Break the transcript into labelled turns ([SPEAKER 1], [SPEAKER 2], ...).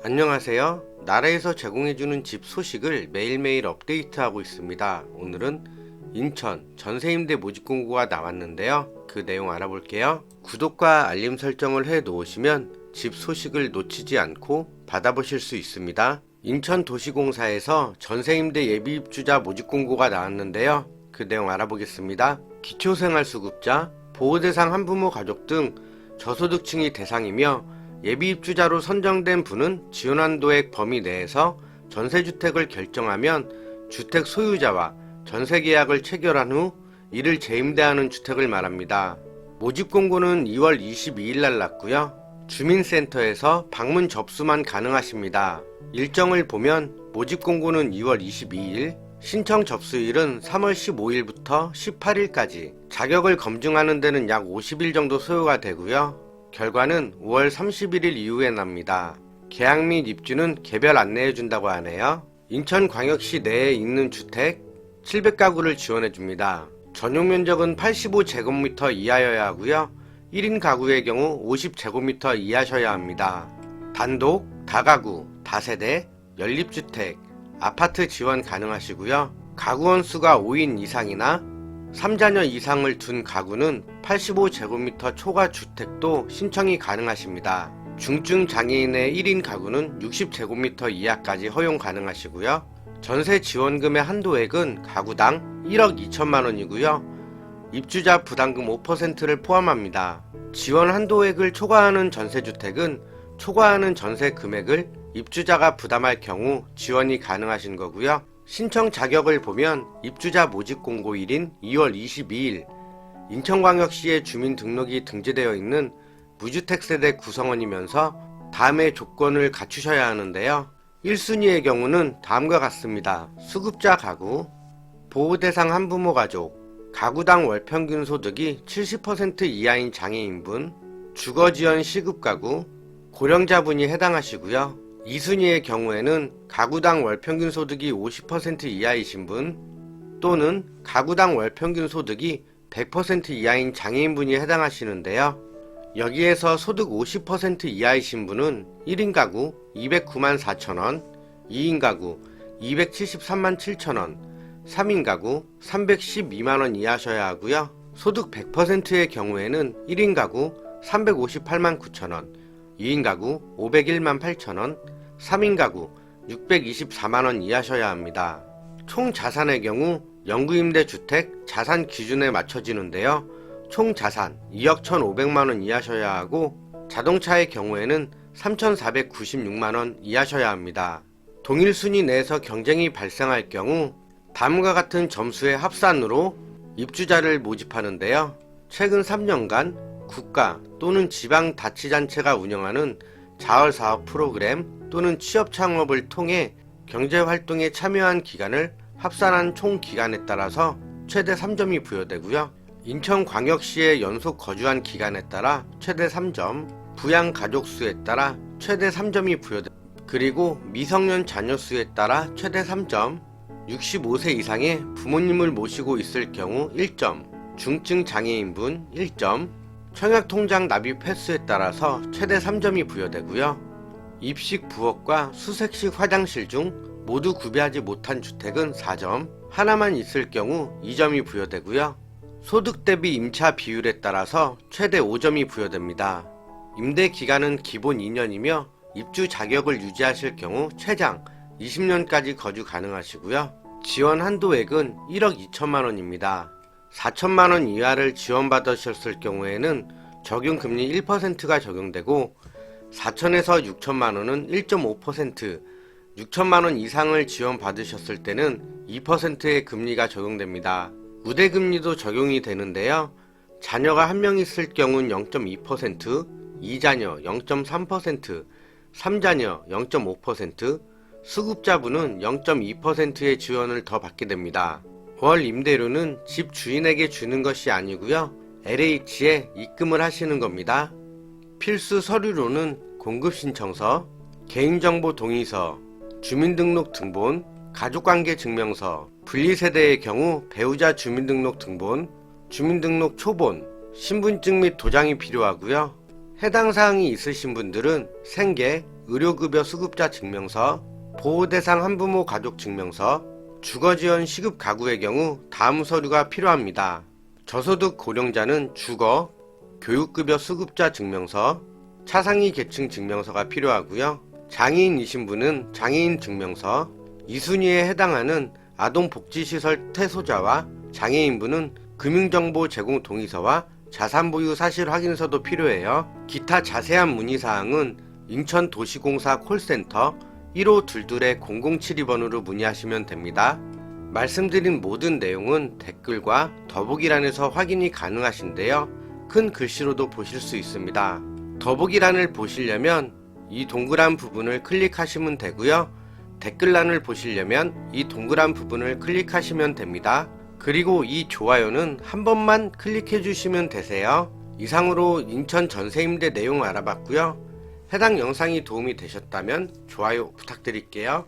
[SPEAKER 1] 안녕하세요. 나라에서 제공해주는 집 소식을 매일매일 업데이트하고 있습니다. 오늘은 인천 전세임대 모집 공고가 나왔는데요. 그 내용 알아볼게요. 구독과 알림 설정을 해 놓으시면 집 소식을 놓치지 않고 받아보실 수 있습니다. 인천도시공사에서 전세임대 예비입주자 모집 공고가 나왔는데요. 그 내용 알아보겠습니다. 기초생활수급자, 보호대상 한부모 가족 등 저소득층이 대상이며 예비입주자로 선정된 분은 지원한도액 범위 내에서 전세주택을 결정하면 주택 소유자와 전세계약을 체결한 후 이를 재임대하는 주택을 말합니다. 모집공고는 2월 22일 날 났고요. 주민센터에서 방문 접수만 가능하십니다. 일정을 보면 모집공고는 2월 22일, 신청 접수일은 3월 15일부터 18일까지, 자격을 검증하는 데는 약 50일 정도 소요가 되고요. 결과는 5월 31일 이후에 납니다. 계약 및 입주는 개별 안내해준다고 하네요. 인천광역시 내에 있는 주택 700가구를 지원해줍니다. 전용 면적은 85제곱미터 이하여야 하고요. 1인 가구의 경우 50제곱미터 이하셔야 합니다. 단독, 다가구, 다세대, 연립주택, 아파트 지원 가능하시고요. 가구원 수가 5인 이상이나 3자녀 이상을 둔 가구는 85제곱미터 초과 주택도 신청이 가능하십니다. 중증 장애인의 1인 가구는 60제곱미터 이하까지 허용 가능하시고요. 전세 지원금의 한도액은 가구당 1억 2천만 원이고요. 입주자 부담금 5%를 포함합니다. 지원 한도액을 초과하는 전세주택은 초과하는 전세 금액을 입주자가 부담할 경우 지원이 가능하신 거고요. 신청 자격을 보면 입주자 모집 공고일인 2월 22일 인천광역시의 주민등록이 등재되어 있는 무주택 세대 구성원이면서 다음의 조건을 갖추셔야 하는데요. 1순위의 경우는 다음과 같습니다. 수급자 가구, 보호대상 한부모 가족, 가구당 월평균 소득이 70% 이하인 장애인분, 주거지원 시급가구, 고령자분이 해당하시고요. 2순위의 경우에는 가구당 월평균 소득이 50% 이하이신 분 또는 가구당 월평균 소득이 100% 이하인 장애인분이 해당하시는데요. 여기에서 소득 50% 이하이신 분은 1인 가구 209만 4천원, 2인 가구 273만 7천원, 3인 가구 312만원 이하셔야 하고요. 소득 100%의 경우에는 1인 가구 358만 9천원, 2인 가구 501만 8천원, 3인 가구 624만원 이하셔야 합니다. 총 자산의 경우 영구임대주택 자산 기준에 맞춰지는데요. 총 자산 2억 1,500만원 이하셔야 하고 자동차의 경우에는 3,496만원 이하셔야 합니다. 동일 순위 내에서 경쟁이 발생할 경우 다음과 같은 점수의 합산으로 입주자를 모집하는데요. 최근 3년간 국가 또는 지방자치단체가 운영하는 자활사업 프로그램 또는 취업창업을 통해 경제활동에 참여한 기간을 합산한 총 기간에 따라서 최대 3점이 부여되고요. 인천광역시에 연속 거주한 기간에 따라 최대 3점, 부양 가족 수에 따라 최대 3점이 부여됩니다. 그리고 미성년 자녀 수에 따라 최대 3점, 65세 이상의 부모님을 모시고 있을 경우 1점, 중증 장애인분 1점, 청약통장 납입 횟수에 따라서 최대 3점이 부여되고요. 입식 부엌과 수색식 화장실 중 모두 구비하지 못한 주택은 4점, 하나만 있을 경우 2점이 부여되고요. 소득 대비 임차 비율에 따라서 최대 5점이 부여됩니다. 임대 기간은 기본 2년이며 입주 자격을 유지하실 경우 최장 20년까지 거주 가능하시고요. 지원 한도액은 1억 2천만 원입니다. 4천만 원 이하를 지원받으셨을 경우에는 적용금리 1%가 적용되고 4천에서 6천만 원은 1.5%, 6천만 원 이상을 지원받으셨을 때는 2%의 금리가 적용됩니다. 우대금리도 적용이 되는데요. 자녀가 1명 있을 경우는 0.2%, 2자녀 0.3%, 3자녀 0.5%, 수급자분은 0.2%의 지원을 더 받게 됩니다. 월 임대료는 집 주인에게 주는 것이 아니고요. LH에 입금을 하시는 겁니다. 필수 서류로는 공급신청서, 개인정보 동의서, 주민등록 등본, 가족관계 증명서, 분리세대의 경우 배우자 주민등록 등본, 주민등록 초본, 신분증 및 도장이 필요하고요. 해당 사항이 있으신 분들은 생계, 의료급여 수급자 증명서, 보호대상 한부모 가족 증명서, 주거지원 시급 가구의 경우 다음 서류가 필요합니다. 저소득 고령자는 주거, 교육급여 수급자 증명서, 차상위 계층 증명서가 필요하고요. 장애인이신 분은 장애인 증명서, 2순위에 해당하는 아동복지시설 퇴소자와 장애인분은 금융정보 제공 동의서와 자산보유 사실 확인서도 필요해요. 기타 자세한 문의사항은 인천도시공사 콜센터 1522-0072번으로 문의하시면 됩니다. 말씀드린 모든 내용은 댓글과 더보기란에서 확인이 가능하신데요. 큰 글씨로도 보실 수 있습니다. 더보기란을 보시려면 이 동그란 부분을 클릭하시면 되고요. 댓글란을 보시려면 이 동그란 부분을 클릭하시면 됩니다. 그리고 이 좋아요는 한 번만 클릭해 주시면 되세요. 이상으로 인천 전세임대 내용 알아봤고요. 해당 영상이 도움이 되셨다면 좋아요 부탁드릴게요.